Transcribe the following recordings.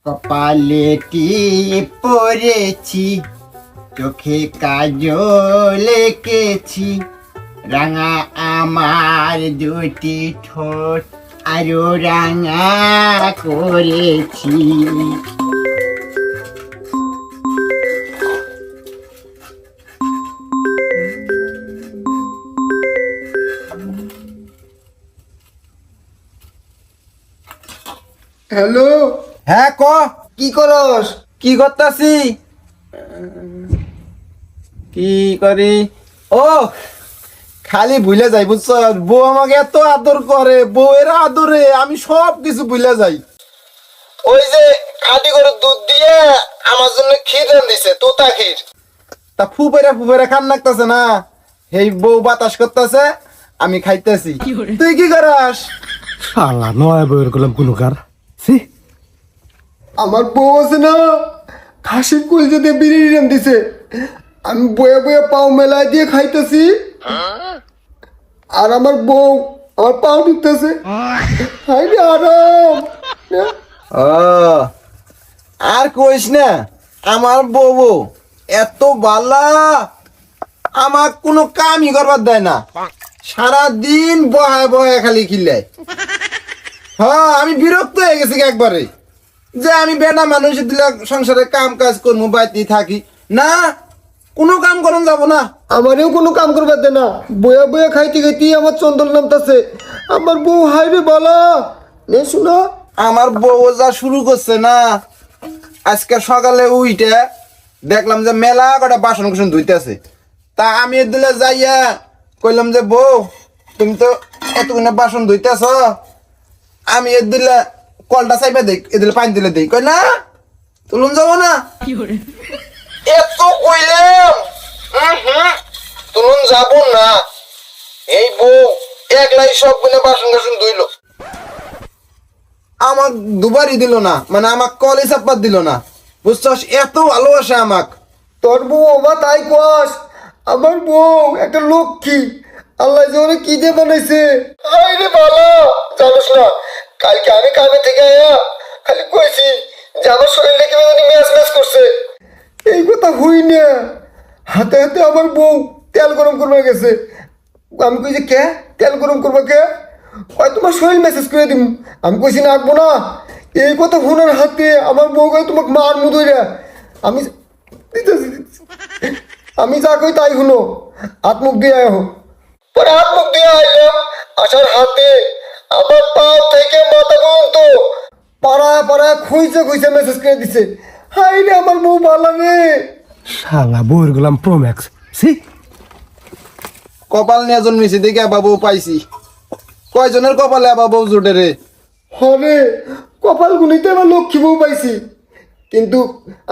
কপালে টিপ পরেছি, চোখে কাজল এঁকেছি, রাঙা আমার দুটি ঠোঁট আরো রাঙা করেছি। হ্যালো। হ্যাঁ ক কি করস? কি করতাছি? কি করি? ও খালি ভুলে যাই বুঝছ, বউ আমাকে এত আদর করে, বউয়ের আদরে আমি সব কিছু ভুলে যাই। ওই যে খাঁটি গরুর দুধ দিয়ে আমার জন্য ক্ষীর দিছে, তোতা ক্ষীর। তা ফুপেরা খান লাগতেছে না, এই বউ বাতাস করতেছে, আমি খাইতেছি। তুই কি করাস? শালা নয় বইয়ের করলাম কোনো কার সি আমার বউ আছে না, খাসির কলজা দিয়ে বিরিয়ানি দিছে, আমি বয়ে বয়ে পাও মেলায় দিয়ে খাইতেছি, আর আমার বউ আমার পাও টিপতেছে। হাই রে আরাম। ও আর কইস না, আমার বউ এত বালা, আমার কোনো কামই করবার দেয় না, সারাদিন বহায় বহায় খালি খিল্লায়। হ্যাঁ আমি বিরক্ত হয়ে গেছি একবারে, যে আমি বেটা মানুষ দিলে সংসারে কাম কাজ করবো, বাড়িতে থাকি না, কোনো কাম করন যাব না। আমারও কোনো কাম করবার দে না, বয়া বয়া খাইতে খাইতে আমার চন্দন নামতাছে। আমার বউ হাই রে বালা। নে শুনো, আমার বউ যা শুরু করছে না, আজকে সকালে উইটে দেখলাম যে মেলা কটা বাসন কুসন ধুইতেছে। তা আমি দিলে যাইয়া কইলাম যে বউ তুমি তো এতগুলো বাসন ধুইতেছ, আমি এর দিলে কলটা চাইবে দেখ, এ দিলে পানি দিলে দেই। কই না তুলুন যাবো না, এত কইলাম তুলুন যাব না। এই বউ একলাই সবগুলো বাসন কুসন ধুইল, আমাক দুবারই দিল না, মানে আমাক কলে চাপাত দিল না, বুঝছস? এত ভালোবাসে আমাক। তোর বউ ওবা তাই কস, আমার বউ একটা লক্ষ্মী, আল্লাহ যে কি দিয়ে বানাইছে। হাই রে বালা। জানোস না, কালকে আমি কামে থেকে আয়া খালি কইছি যে আমার শরীরটা কিভাবে জানি ম্যাচ ম্যাচ করছে। এই কথা হই না, হাতে হাতে আমার বউ তেল গরম করবে গেছে। আমি কই যে কে তেল গরম করবো কে? হয় তোমার শরীর মেসেজ করে দিম। আমি কইছি না আঁকবো না। এই কথা ফোনের হাতে আমার বউ কয় তোমাকে মার মুদইরা। আমি দিতেছি। আমি যা কই তাই শুনো, হাত মুখ দিয়ে আয়। পরে হাত মুখ দিয়ে আইলাম, আসার হাতে আমার পাও থেকে মাথা পর্যন্ত পাড়ায় পাড়ায় খুঁজে খুঁজে মেসেজ করে দিছে। হাই রে আমার বউ ভালো রে। শালা বইয়ের করলাম প্রোম্যাক্স সি কপাল নিয়ে জন্মেছি দেখে বাবু পাইছি, কয়জনের কপালে বাবু জুটে রে। হরে কপাল গুনিতে আমার লক্ষ্মী বউ পাইছি, কিন্তু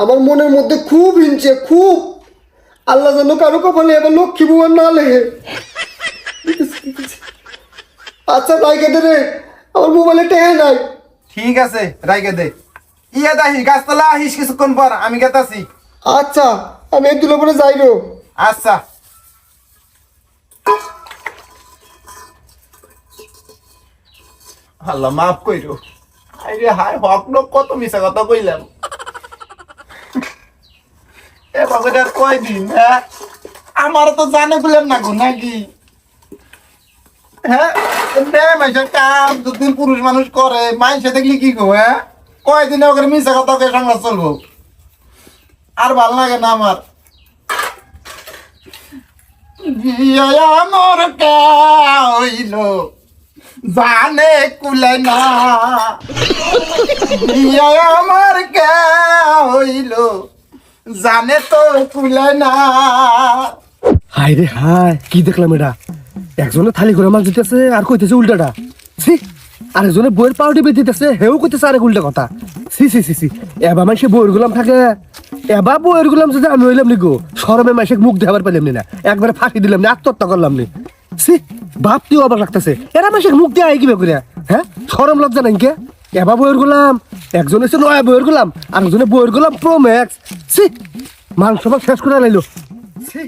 আমার মনের মধ্যে খুব হিংসে, খুব। আল্লাহ যেন কারো কপালে এবার লক্ষ্মী বউ আর না লেগে। আচ্ছা রাইকে দে রে, আমার মোবাইলে টেহে নাই। ঠিক আছে রাইগে দে। ইয়া দাহি গাছতলা আহিস কিছুক্ষণ পর, আমি গেতাছি। আচ্ছা আমি এই দুলো পরে যাই রো। আচ্ছা। আল্লাহ মাফ কইরো। আরে হাই হক লোক কত মিছা কথা কইলাম। এ বাবাটা কয়দিন, হ্যাঁ আমার তো জানে বললাম না গো নাকি, হ্যাঁ মাইসের কাম দুদিন পুরুষ মানুষ করে, মাইসে দেখলি কি গো, হ্যাঁ কয়দিনে ওকে মিছা কথা কে সংবাদ চলবো, আর ভাল লাগে না আমার। বিয়া মোর কে হইল জানে কুলে না, বিয়া আমার কে হইল জানে তো কুলে না। হাই রে হাই, কি দেখলাম এটা? একজনে থালি করে মাছ দিতেছে আর কইতেছে উল্টাটা সি, আর একজনে বইয়ের পাউডি বেঁধে দিতেছে, হেও কইতেছে আরেক উল্টা কথা। সি সি সি সি, এবার মাসে বইয়ের গুলাম থাকে, এবার বইয়ের গুলাম যদি আমি হইলাম নি গো, সরমে মাসে মুখ দেখাবার পেলাম নি, না একবারে ফাঁসি দিলাম না, আত্মহত্যা করলাম নি। সি ভাবতেও অবাক লাগতেছে, এরা মাসে মুখ দিয়ে আই কিভাবে করে, হ্যাঁ সরম লজ্জা নাই কে? এবার বইয়ের গুলাম, একজন এসে নয় বইয়ের গুলাম, আর একজনে বইয়ের গুলাম প্রো ম্যাক্স। সি মাংস ভাগ শেষ করে লাইলো। সি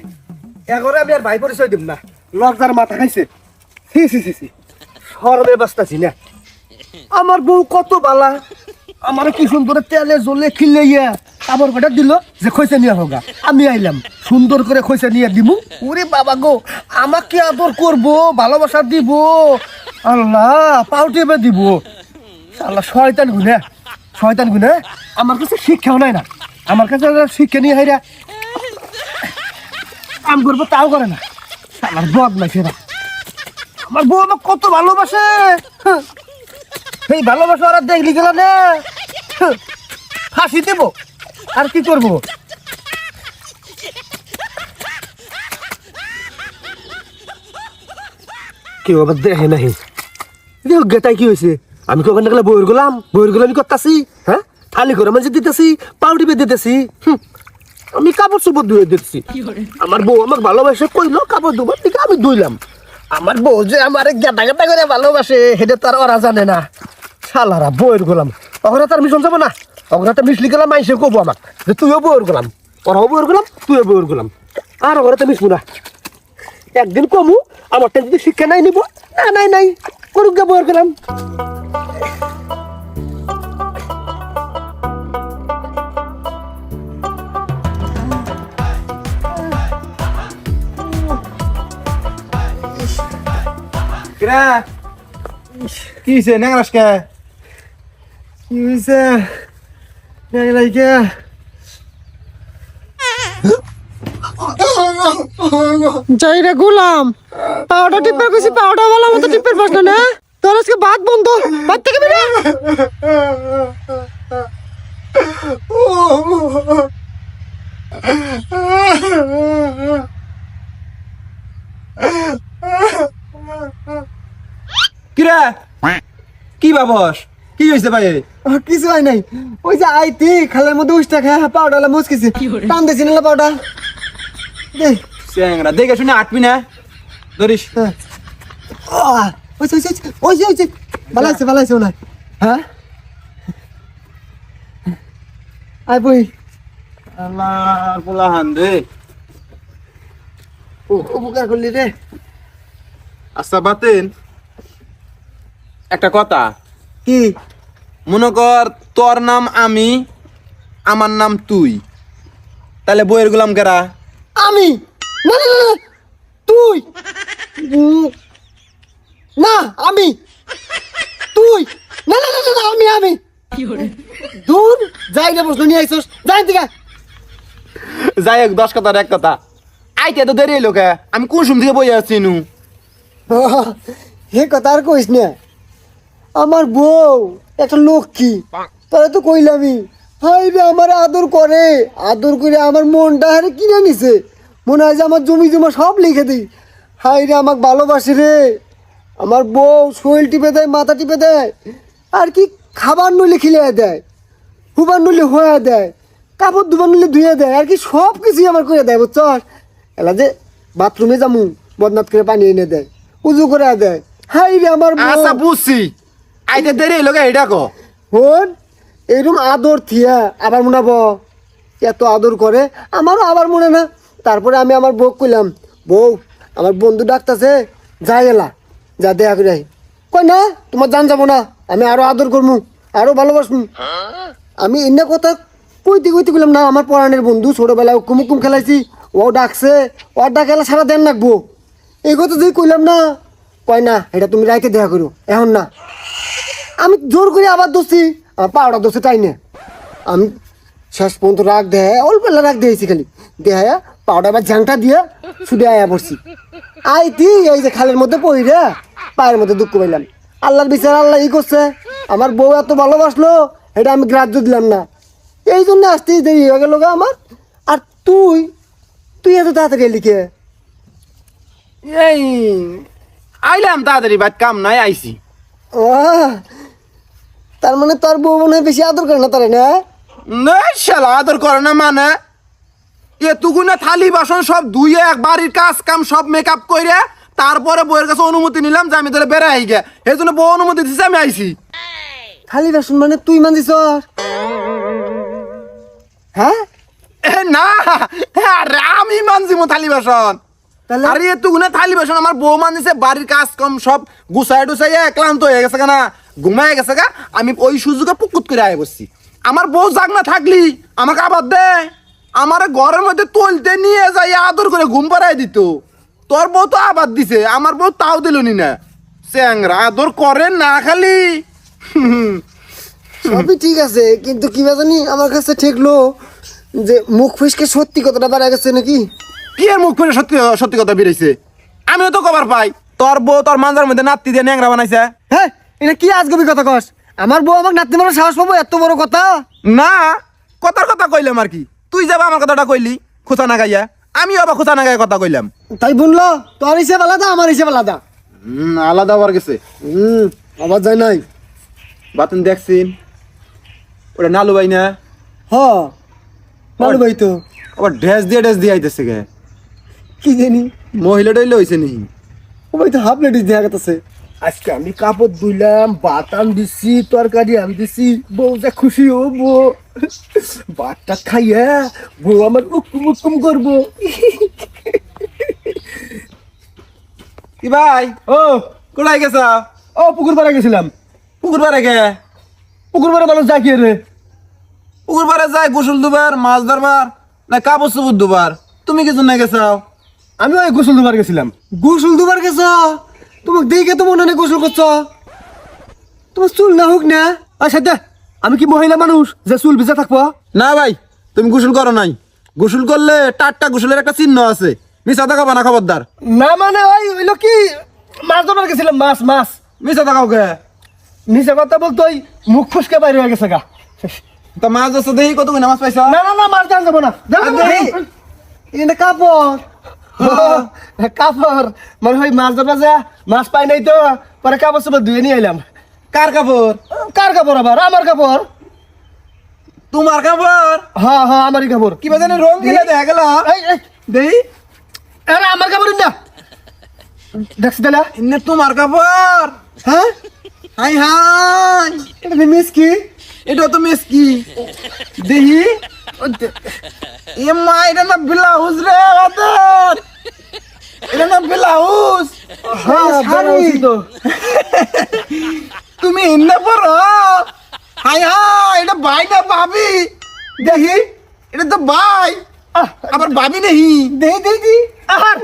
এগরে আমি আর ভাই পরিচয় দিব না, লজ্জার মাথা খাইছে। সি সি সি সি, সরমে বাঁচতাছি না। আমার বউ কত বালা, আমার কি সুন্দর তেলে জলে খিলে ইয়া কাপড় কটা দিল যে খৈসা নিয়ে হোগা আমি আইলাম সুন্দর করে খৈসা নিয়ে দিমু ওরে বাবা গো আমাকে আদর করব ভালোবাসা দিব আল্লাহ পাউটিবে দিব আল্লাহ শয়তান গুনে আমার কাছে শিক্ষাও নাই না আমার কাছে শিক্ষা নিয়ে হাইরা কাম করবো তাও করে না আমার বদ নাই সেরা আমার বউ আমাকে কত ভালোবাসে এই ভালোবাসা ওরা দেখলি গেল না ফাঁসি দেব আর কি করবো কেউ আবার দেখে নাহি গেটাই কি হয়েছে আমি কি ওখানে গেলে বইয়ের গোলাম করতেছি হ্যাঁ থালি করে মাঝে দিতেছি পাউডি বেঁধে দিতেছি আমি কাপড় চোপড় ধুয়ে দিচ্ছি আমার বউ আমাকে ভালোবাসে কইলো কাপড় ধোবার দিকে আমি ধুইলাম আমার বউ যে আমার গেটা করে ভালোবাসে সেটা তার ওরা জানে না শালারা বইয়ের গোলাম ওরা তার মিশন যাবো না ওরা তো মিশলি গেলাম মাইসে কবো আমাক যে তুইও বইয়ের গোলাম ওরাও বইয়ের গোলাম তুইও বইয়ের গোলাম আর ওরা তো মিশবো না একদিন কমু আমারটা যদি শিক্ষা নাই নিব নাই করুক গে বইয়ের গোলাম কি হয়েছে নেংরাস কে কি হয়েছে কে যাই রে গোলাম পাউডার টিপের কইছি পাউডার वाला মতো টিপের পাস না তোর আজকে ভাত বন্ধ ভাত থেকে বেরা কিরা কি বাবস কি হয়েছে ভাই কিছু হয় নাই ওই যে আইতি খালের মধ্যে উষ্টা খায় পাউডার মুসকিছে টান দিছি না পাউডার দে স্যাংরা দেখে শুনে আটবি না ধরিস ওই ভালো আছে না হ্যাঁ আই বই আল্লাহ পোলাহান রে উপকার করলি রে আচ্ছা বাতেন একটা কথা কি মনে কর তোর নাম আমি আমার নাম তুই তাহলে বইয়ের গোলাম কেরা আমি না তুই না আমি তুই না আমি দূর যাই না বসলো নিয়ে আইসোস যাই দিকে যাই হোক 10 কথার এক কথা আইতে তো দেরি এলো কে আমি কোন সময় থেকে বই আসছি নু হে কথা আর কইস না আমার বউ একটা লক্ষ্মী তোরা তো কইলামই হাই রে আমার আদর করে আমার মনটা হারে কিনে নিছে মনে হয় যে আমার জমি জমা সব লিখে দিই হাই রে আমাকে ভালোবাসে রে আমার বউ শরীর টিপে দেয় মাথা টিপে দেয় আর কি খাবার নইলে খিলিয়ে দেয় হুবার নইলে হয়ে দেয় কাপড় ধুবার নইলে ধুয়ে দেয় আর কি সব কিছুই আমার করে দেয় বুঝছস এলা যে বাথরুমে যামু বদনাথ করে পানি এনে দেয় উজু করে দেয় হাই রে আমার আচ্ছা বুঝছি আইতে দেরি এলো কে এটা কো হন এরকম আদর থিয়া আবার মনাব এত আদর করে আমারও আবার মনে না তারপরে আমি আমার বউ কইলাম বউ আমার বন্ধু ডাকতেছে যাই এলা যা দেখা করে আই কই না তোমার জান যাবো না আমি আরো আদর করবো আরো ভালোবাসবো আমি এনে কথা কইতে কইলাম না আমার পড়ানোর বন্ধু ছোটবেলায় কুমুকুম খেলাইছি ও ডাকছে ওর ডাকেলা সারা দেন রাখবো এই কথা যদি কইলাম না কয় না এটা তুমি রাইতে দেখা করো এখন না আমি জোর করে আবার দোষী আমার পাওড়া দোষে তাই না আমি শেষ পর্যন্ত রাগ দেয় অল্প রাগ দিয়েছি খালি দেহায়া পাউডার আবার ঝাংটা দিয়ে শুধু আয়া পড়ছি আইতি এই যে খালের মধ্যে পড়ি রে পায়ের মধ্যে দুঃখ পাইলাম আল্লাহর বিচার আল্লাহ ই করছে আমার বউ এত ভালোবাসলো এটা আমি গ্রাহ্য দিলাম না এই জন্য আসতেই দেরি হয়ে গেল আমার আর তুই এত তাড়াতাড়ি এলি কে এই আইলাম তাড়াতাড়ি বাদ কাম নাই আইছি ও তার মানে তোর বউ মনে হয় বেশি আদর করে না তারে না না শালা আদর করে না মানে এতগুলো থালি বাসন সব ধুয়ে এক বাড়ির কাজ কাম সব মেকআপ করে তারপরে বউয়ের কাছে অনুমতি নিলাম যে আমি তাহলে বেড়ে আই গে এই জন্য বউ অনুমতি দিচ্ছে আমি আইছি খালি বাসন মানে তুই মানছিস হ্যাঁ না আরে আমি মানছি মো থালি বাসন তাহলে? আরে এতগুলো থালি বাসন আমার বউ মানিছে, বাড়ির কাজ কম সব গুছাই টুসাইয়া ক্লান্ত হয়ে গেছে না, ঘুমায় গেছে গা। আমি ওই সুযোগে পুকুত করে আয় বসছি। আমার বউ জাগ না থাকলি আমাকে আবার দে, আমার ঘরের মধ্যে তুলতে নিয়ে যাই আদর করে ঘুম পাড়াই দিত। তোর বউ তো আবার দিছে, আমার বউ তাও দিলনি না। চ্যাংরা আদর করে না খালি। সবই ঠিক আছে, কিন্তু কি জানি আমার কাছে ঠেকলো যে মুখ ফিসকে সত্যি কথাটা বাড়া গেছে নাকি। কি এর মুখ করে সত্যি সত্যি কথা বেরিয়েছে? আমিও তো কবার পাই তোর বউ তোর মাঞ্জার মধ্যে নাতি দিয়ে ন্যাংরা বানাইছে। হ্যাঁ, এটা কি আজগবি কথা কস? আমার বউ আমাকে নাতি মারা সাহস পাবো এত বড় কথা? না, কথার কথা কইলাম আর কি। তুই যাবা আমার কথাটা কইলি খোঁচা না গাইয়া, আমিও আবার খোঁচা না গায়ে কথা কইলাম। তাই বললো তোর হিসেব আলাদা, আমার হিসেব আলাদা। আলাদা হওয়ার গেছে। আবার যায় নাই। বাতুন দেখছিন ওটা নালু ভাই না? হ, মারু ভাই তো আবার ড্রেস দিয়ে আইতেছে গে। কি জানি মহিলা ডইলে হয়েছে নি? ও ভাই তো হাফ লেডিস দেখা গেছে। আজকে আমি কাপড় ধুইলাম, ভাত আন দিছি, তরকারি আন দিছি, বউ যা খুশি হবো। ভাতটা খাইয়া বউ আমার উকুম উকুম করবো। কি ভাই ও কোথায় গেছ? ও পুকুর পাড়ে গেছিলাম। পুকুর পাড়ে গে? পুকুর পাড়ে মানুষ যায় কি রে? পুকুর পাড়ে যায় গোসল দুবার, মাছ ধরবার, না কাপড় চুপুর দুবার? তুমি কি জন্য গেছাও? আমি ওই গোসল দুবার গেছিলাম। গোসল দুবার গেছ? তোমাকে দেখে তো মনে হয় গোসল করছ। তোমার চুল না হোক না। আচ্ছা দে, আমি কি মহিলা মানুষ যে চুল ভিজা থাকবো? না ভাই, তুমি গোসল করো নাই। গোসল করলে টাটটা গোসলের একটা চিহ্ন আছে, মিশা থাকা বানা খবরদার। না মানে ওই হইলো কি, মাছ ধরবার গেছিলাম, মাছ মাছ। মিশা থাকাও কে? নিচে কথা বলতো ওই মুখ ফুসকে বাইরে হয়ে গেছে গা। তা মাছ ধরছো দেখি কতগুলো মাছ পাইছ? না না না, মাছ জান যাবো না। এটা কাপড় কাপড় মানে ওই মাছ ধরবা যা মাছ পাই নাই তো, পরে কাপড় চোপড় ধুয়ে নিয়ে এলাম। কার কাপড়? কার কাপড় আবার? আমার কাপড়। তোমার কাপড়? হ্যাঁ হ্যাঁ, আমারই কাপড়। কি বাজানে রং গিলা দেখা গেল। এই, এই, দেই আরে আমার কাপড় না, দেখছি তাহলে। ইন্নে তোমার কাপড়? হ্যাঁ, হাই হাই, এটা মিস কি? এটা তো মেসকি দেহি। এ মা, এটা না ব্লাউজ রে বাদর, এটা না ব্লাউজ। হ্যাঁ, শাড়ি তো। তুমি এনে পড়ো? হাই হাই, এটা ভাই না ভাবি? দেখি, এটা তো ভাই আবার ভাবি নেহি। দেই দেই দি আহার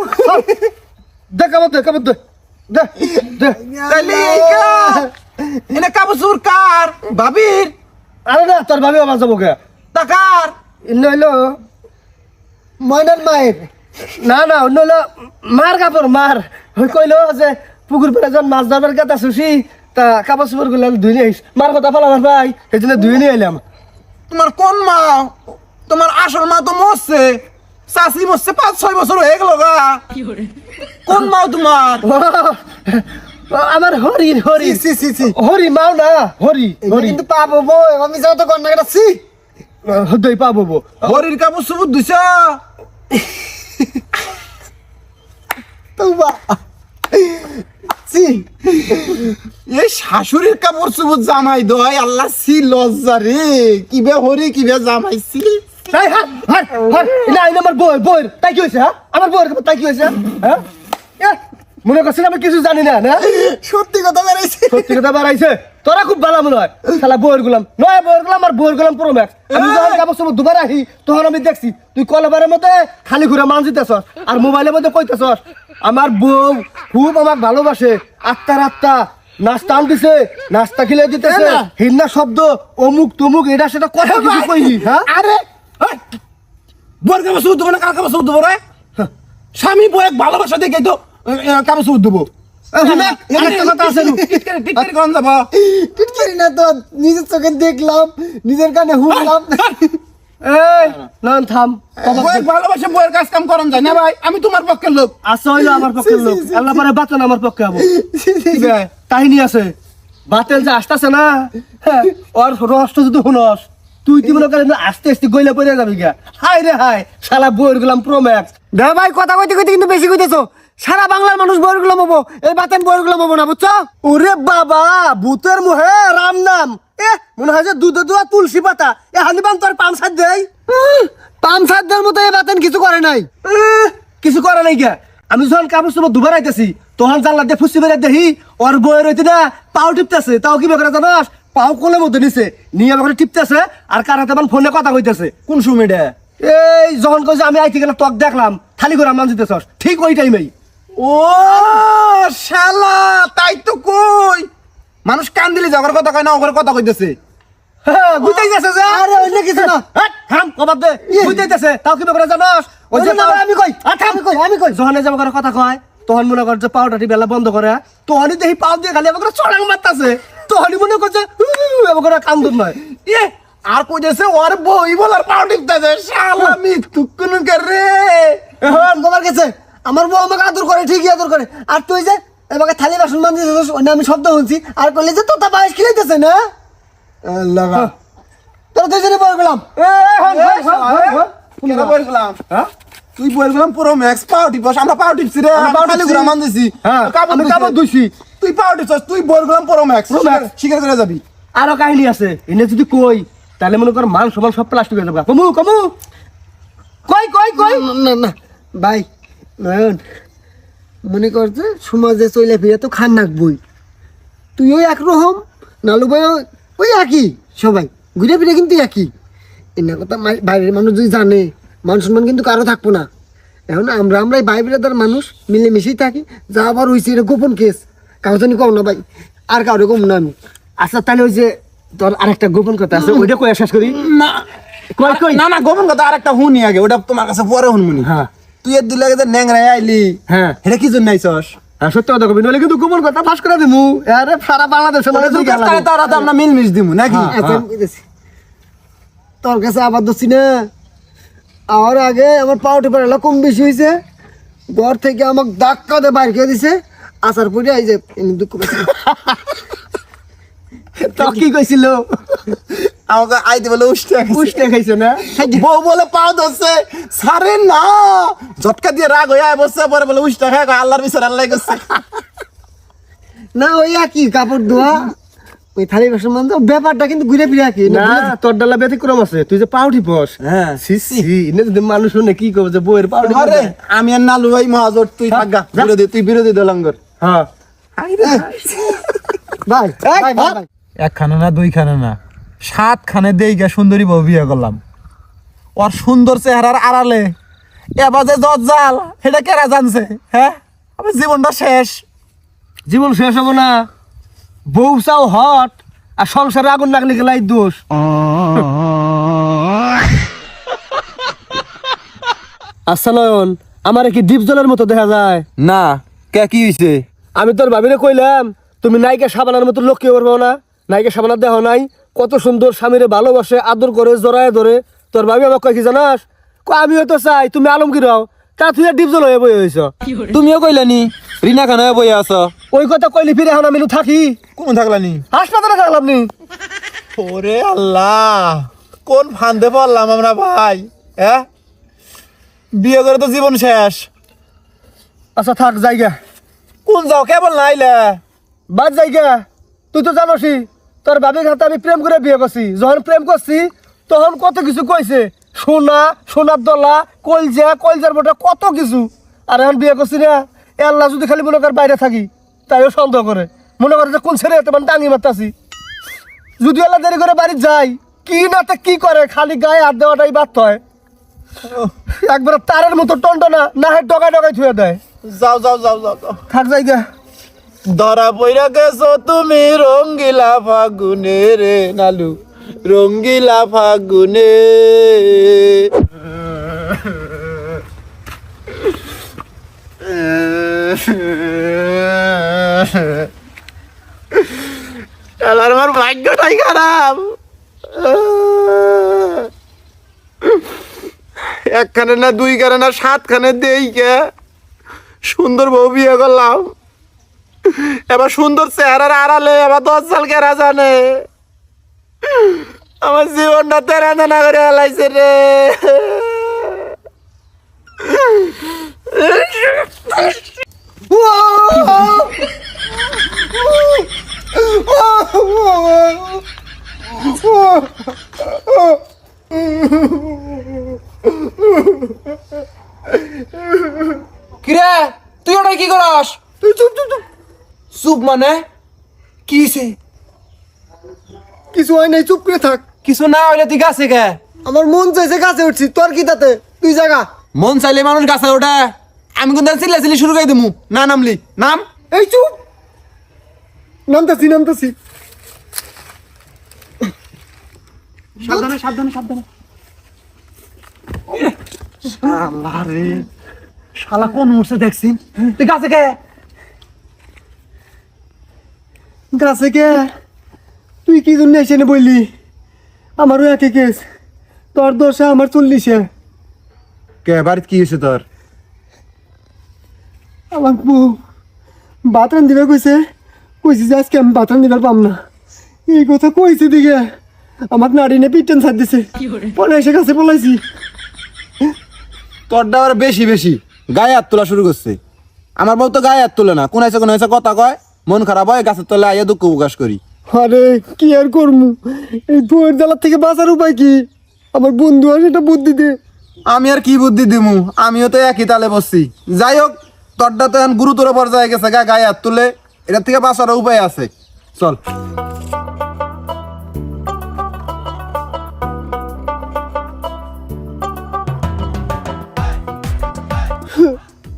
দে কাপড় দে, কাপড় দে, দে দে। তাহলে এটা কাপড় চোর কার? ভাবির? আরে না, তোর ভাবি আমার যাবো কে? তা কার? অন্য হইলো ময়নার মায়ের। না না, অন্য হইলো মার কাপড়, মার। ওই কইলো যে পুকুর পেড়ে যখন মাছ ধরবার কথা শুছি, তা কাপড় চোপড় গুলো ধুই নিয়ে আইস। মার কথা ফেলাবার ভাই, সেই জন্য ধুয়ে নিয়ে এলাম। তোমার কোন মা? তোমার আসল মা তো মরছে, চাষি মরছে 5-6 বছর হয়ে গেল গা। কোন মা তোমার? আমার হরি হরি হরি মাও না, হরি হরি কিন্তু পাবো বউ। আমি যাও তো কন্যা কাটাচ্ছি, হদ্দই পাবো বউ। হরির কাপড় চুপুর দিছ? এই শাশুড়ির কাপড় চুপুর জামাই দয়, আল্লাহ সি লজ্জা রে। কিবে হরি কিবে জামাইছি। এই হার হার হার, এটা আইন আমার বউয়ের বউয়ের। তাই কি হয়েছে? হ্যাঁ, আমার বউয়ের কাপড় তাই কি হয়েছে? হ্যাঁ, এ, মনে করছেন আমি কিছু জানি না? না, সত্যি কথা বেড়াইছে। সত্যি কথা বাড়াইছে। তোরা খুব ভালো মনে হয় শালা বউয়ের গুলাম। নয় বউয়ের গুলাম আর বউয়ের গুলাম পুরো ম্যাক্স। আমি যখন কাপড় চোপড় দুবার আহি তখন আমি দেখছি তুই কলবারের মধ্যে খালি ঘুরে মান দিতেছস আর মোবাইলের মধ্যে কইতেছস আমার বউ খুব আমাকে ভালোবাসে, আত্মার আত্মা নাস্তা আনতেছে, নাস্তা খেলে দিতেছে, হিন্না শব্দ অমুক তমুক এটা সেটা কথা কিছু কইনি। হ্যাঁ, আরে বর কাপড় চুপুর দেবো না কার কাপড় চুপুর দেবো রে? স্বামী বউ এক ভালোবাসা দেখে তো কাপড় চুপুর দেবো। টিটকারি না তো, নিজের চোখে দেখলাম, নিজের কানে শুনলাম। থাম, ভালোবাসে বউয়ের কাজ কাম করেন যায় না ভাই? আমি তোমার পক্ষের লোক। আসা হইলো আমার পক্ষের লোক, আল্লাহ পারে বাঁচান আমার পক্ষে হবো। কাহিনী আছে, বাতেল যে আসতেছে না, হ্যাঁ, ওর রসটা যদি শুনস তুই কি মনে করেন আস্তে আস্তে গইলে পড়ে যাবি গা। হাই রে হাই, শালা বইয়ের গুলাম প্রো ম্যাক্স। দে ভাই, কথা কইতে কইতে কিন্তু বেশি কইতেছো। সারা বাংলার মানুষ বইয়ের গুলাম হবো, এই বাতেন বইয়ের গুলাম হবো না, বুঝছো? ওরে বাবা, ভূতের মুহে রাম নাম। মনে হয় যে দুধে দুয়া তুলসী পাতা। হানিবান তোর পাম সার দেয়, পাম সার দেওয়ার মতো এই বাতেন কিছু করে নাই। কিছু করে নাই কে? আমি যখন কাপড় চোপড় দুবার আইতেছি তখন জানলা দিয়ে ফুসি বেড়ে দেখি ওর বইয়ের হইতে না পাও টিপতেছে তাও কি বেকার জানাস পাও কোলের মধ্যে নিছে নিয়ে আমাকে টিপতেছে আর কার হাতে ফোনে কথা কইতেছে কোন সুমিটা? এই যখন কইছে আমি আইতে গেলে তক দেখলাম খালি করে মান দিতেছস ঠিক ওই টাইমেই ও শালা, তাই তো কই মানুষ কান দিলে যাওয়ার কথা কয় না, ওর কথা কইতেছে। হ্যাঁ গুতাইতেছে যে আরে অন্য কিছু না হাট থাম কবাদ দে গুতাইতেছে তাও কি বেকার জানাস ওই যে আমি কই আমি কই যখন এই যে আমাকে কথা কয় তখন মনে কর যে পাউডার বেলা বন্ধ করে তখনই দেখি পাও দিয়ে খালি আমাকে চড়াং মারতাছে তখনই মনে করছে আমাকে কান্দুন নয় এ আর কইতেছে ওর বই বলার পাউ টিপতেছে। শালা মৃত্যু কোন করে এখন গোবার গেছে আমার বউ আমাকে আদর করে ঠিকই আদর করে আর তুই যে আমাকে থালি বাসন মানছিস আমি শব্দ শুনছি আর কইলে যে তোতা বাইশ খিলাইতেছে না আল্লাহ তোরা দুজনে বই গেলাম কেন বই গেলাম? তুই বই গেলাম পুরো ম্যাক্স পাউ টিপস, আমরা পাউ টিপছি রে, পাউ টিপছি গুরা মান দিছি। আমি কাপড় ধুইছি তুই পাউ টিপছস, তুই বই গেলাম পুরো ম্যাক্স শিকার করে যাবি। আরো কাহিনী আছে এনে যদি কই তাহলে মনে কর মান সমান সব প্লাস্টিক হয়ে যাবে কমু কমু কই কই কই না না ভাই নয়ন মনে কর যে সমাজে চলে ফিরে তো খান নাকবই তুইও একরকম নালু ভাই ওই একই সবাই ঘুরে ফিরে কিন্তু একই এনা কথা বাইরের মানুষ যদি জানে মান সম্মান কিন্তু কারো থাকবো না এখন আমরাই ভাই বিরাদার মানুষ মিলেমিশেই থাকি যা আবার হয়েছে এটা গোপন কেস কাউ জানি কম না ভাই আর কারো কম না আমি আচ্ছা তাহলে ওই যে তোর আরেকটা গোপন কথা আছে ওইটা কই শেষ করি না কই কই না না গোপন কথা আরেকটা হুনি আগে, ওটা তোমার কাছে পরে হুনমুনি। হ্যাঁ তুই এর দুই লাগে যে ন্যাংরাই আইলি, হ্যাঁ এটা কি জন্য আইছস? হ্যাঁ সত্যি কথা কবি নইলে কিন্তু গোপন কথা ফাঁস করে দিমু আরে সারা বাংলাদেশে মানে তুই গেলাম তারা তো আমরা মিলমিশ দিমু নাকি? আচ্ছা, আমি কইতেছি। তোর কাছে আবার দোষী না আর আগে আমার পাউটি পাড়া কম বেশি হয়েছে ঘর থেকে আমাকে ধাক্কা দিয়ে বাইর করে দিছে আসার পরে এই যে এমনি দুঃখ পেয়েছে তো কি কইছিল আমাকে আইতে বলে পুষ্টে খাইছে না বউ বলে পাও ধরছে সারে না ঝটকা দিয়ে রাগ হয়ে বসছে, পরে বলে উষ্টা খায় আল্লাহর বিচার আল্লাহ করছে। না ওই একই কাপড় ধোয়া ওই থালি বাসন মানতে ব্যাপারটা কিন্তু ঘুরে ফিরে একই না তোর ডালা ব্যতিক্রম আছে তুই যে পাউটি বস হ্যাঁ সিসি এনে যদি মানুষ শুনে কি করবে যে বইয়ের পাউটি আরে আমি আর নালু ভাই মহাজোট, তুই থাকগা বিরোধী, তুই বিরোধী দলঙ্গর। হ্যাঁ ভাই ভাই ভাই ভাই। একখানে না দুইখানে না 7 খানে দেইগা সুন্দরী বউ বিয়ে করলাম। ওর সুন্দর চেহারার আড়ালে এবার যে দজ্জাল সেটা কেরা জানছে? হ্যাঁ আমার জীবনটা শেষ। জীবন শেষ হবো না বউ চাও হট আর সংসারে আগুন লাগলে গেলাই দোষ আচ্ছা নয়ন আমার কি দ্বীপ জলের মতো দেখা যায় না কে কি হইছে? আমি তোর ভাবিরে কইলাম তুমি নায়িকা সাবানার মতো লক্ষ্য করবো না নায়িকা সাবানার দেহ নাই কত সুন্দর স্বামীরে ভালোবাসে আদর করে জড়ায় ধরে তোর ভাবি আমাকে কয় কি জানাস আমিও তো চাই তুমি আলমগীর হও তা তুই ডিপ জল হয়ে বই হয়েছ তুমিও কইলানি রিনা খান হয়ে বইয়া আছো। ওই কথা কইলি ফিরে এখন আমি থাকি কোন থাকলানি? হাসপাতালে থাকলাম নি ওরে আল্লাহ, কোন ফান্দে পড়লাম আমরা ভাই? হ্যাঁ বিয়ে করে তো জীবন শেষ। আচ্ছা থাক জায়গা কোন যাও কেবল না আইলে? বাদ জায়গা তুই তো জানোসই তোর ভাবির হাতে আমি প্রেম করে বিয়ে করছি যখন প্রেম করছি তখন কত কিছু কইছে সোনা সোনার দলা কলজার মোটা কত কিছু আর এখন বিয়ে করছি না আল্লাহ যদি খালি মনে কর বাইরে থাকি তাইও সন্দেহ করে মনে করে যে কোন ছেড়ে এত মানে টাঙি মারতাছি যদি আল্লাহ দেরি করে বাড়ি যাই কি নাতে কি করে খালি গায়ে হাত দেওয়াটাই বাধ্য হয় একবার তারের মতো টনটনা না হয় ডগায় ডগায় থুয়ে দেয় যাও যাও যাও যাও যাও। থাক জায়গা ধরা পইরা গেছো তুমি রঙ্গিলা ফাগুনে রে নালু, রঙ্গিলা ফাগুনে। আমার ভাগ্যটাই খারাপ। একখানে না দুইখানে না 7 খানে দেই কে সুন্দর বউ বিয়ে করলাম। এবার সুন্দর চেহারার আড়ালে এবার 10 সাল কেরা জানে আমার জীবনটা তেরা তেনা করে হেলাইছে রে। কিরে করস তুই চুপ চুপ চুপ। চুপ মানে কিছে কিছু হয় নাই, চুপ করে থাক। কিছু না হইলে তুই গাছে গে আমার মন চাইছে গাছে উঠছি, তোর কি তাতে? তুই জাগা। মন চাইলে মানুষ গাছে ওঠে। আমি কিন্তু চিল্লা শুরু করে দিমু না নামলি নাম। এই চুপ, নামতাছি নামতাছি। সাবধানে সাবধানে সাবধানে। আল্লাহ রে, শালা কোন মুহূর্তে দেখছিস? তুই গাছে কে? গাছে কে? তুই কি জন্য এসে বললি? আমারও একই কেস, তোর 10 আমার 40। কে বাড়িতে কি হয়েছে তোর? আমার বউ ভাত রান্ধিবে কইছে যে আজকে আমি ভাত রান্ধিবার পাম না। এই কথা কইছে দিকে আমার নারী নে পিটন ছাড় দিছে। পরে এসে কাছে পলাইছি। তোরটা আবার বেশি বেশি গায়ে হাত তোলা শুরু করছে। আমার বউ তো গায়ে হাত তোলে না, কোন হয়েছে কথা কয়, মন খারাপ হয় গাছের তলে আইয়া দুঃখ প্রকাশ করি। আরে কি আর করমু, এই বউয়ের জ্বালার থেকে বাঁচার উপায় কি? আমার বন্ধু আছে এটা বুদ্ধি দে। আমি আর কি বুদ্ধি দিমু, আমিও তো একই তালে বসছি। যাই হোক, তোরটা তো এখন গুরুতর পর্যায়ে গেছে, গায়ে হাত তুলে এটার থেকে বাঁচার উপায় আছে, চল।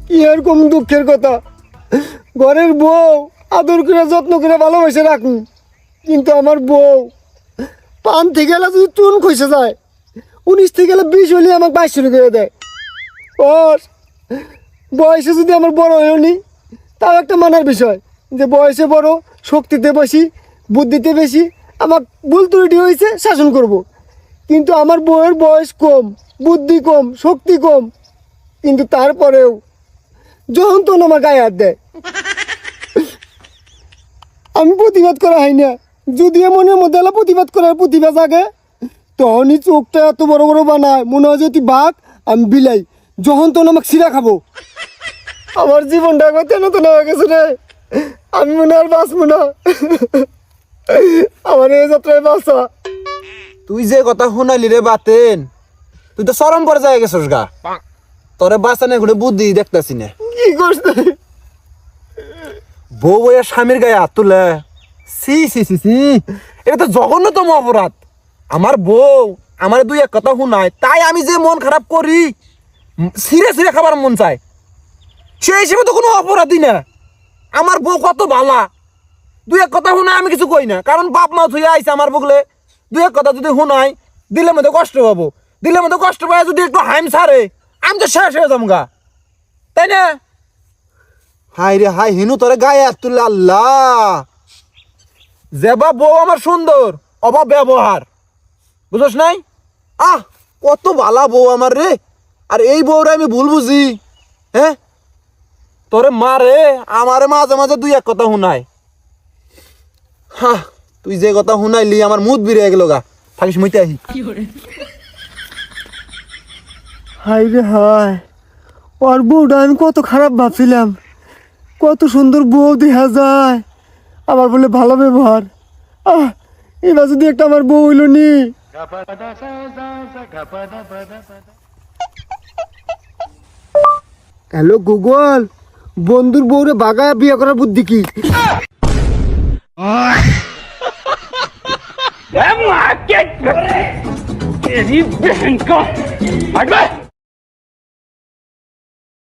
কি আর কম দুঃখের কথা, ঘরের বউ আদর করে যত্ন করে ভালোবেসে রাখুন, কিন্তু আমার বউ পান থেকে গেলে যদি চুন খসে যায়, 19 থেকে গেলে 20 হলে আমাকে 22 শুরু করে দেয়। ওর বয়সে যদি আমার বড় হয়েও নি, তাও একটা মানার বিষয় যে বয়সে বড়, শক্তিতে বেশি, বুদ্ধিতে বেশি, আমার ভুল ত্রুটি হয়েছে শাসন করব। কিন্তু আমার বউয়ের বয়স কম, বুদ্ধি কম, শক্তি কম, কিন্তু তারপরেও যখন তখন আমার গায়ে হাত দেয়। আমি প্রতিবাদ করা হয় না, যদিও মনের মধ্যে এলা প্রতিবাদ করার প্রতিভা জাগে, তখনই চোখটা এত বড় বড় বানায়, মনে হয় যে তুই বাঘ আমি বিলাই, যখন তখন আমাকে ছিঁড়া খাবো। আমার জীবনটা একবার তেন তেন হয়ে গেছে রে, আমি মনে আর বাঁচবো না। আমার এই যাত্রায় বাঁচা। তুই যে কথা শুনাইলি রে বাতেন, তুই তো চরম পর্যায়ে গেছস গা। তোরে বাঁচানে ঘুরে বুদ্ধি দেখতেছি না। কি করছে? বউ বইয়া স্বামীর গায়ে হাত তুলে, সি সি সি সি, এটা তো জঘন্যতম অপরাধ। আমার বউ আমার 2-1 কথা শুনায়, তাই আমি যে মন খারাপ করি, ছিঁড়ে ছিঁড়ে খাবার মন চায়, সে হিসেবে তো কোনো অপরাধী না। আমার বউ কত ভালা, 2-1 কথা শুনায় আমি কিছু কই না, কারণ বাপ মা থুয়ে আইছে আমার বগলে। 2-1 কথা যদি শুনায়, দিলের মধ্যে কষ্ট পাবো, দিলের মধ্যে কষ্ট পায় যদি একটু হাইম ছাড়ে, আমি তো শেষ হয়ে যাবো গা, তাই না? হাই রে হাই, হিনু তোরে গায়ে হাত তুললে, আল্লাহ। যেবা বউ আমার সুন্দর, অভাব ব্যবহার, বুঝছ নাই? কত ভালা বউ আমার রে, আর এই বউরে আমি ভুল বুঝি। হ্যাঁ, তোরে মারে আমারে মাঝে মাঝে 2-1 কথা শুনায়। তুই যে কথা শুনাইলি আমার মুদ বিরে গেল গা, থাকিস মইতে আহি। হাই রে হাই, ওর বউটা আমি কত খারাপ ভাবছিলাম, কত সুন্দর বউ দেখা যায়, আমার বলে ভালো ব্যবহার। এবার যদি একটা আমার বউ হইল নি। হ্যালো গুগল, বন্ধুর বউরে বাগায় বিয়ে করার বুদ্ধি কি?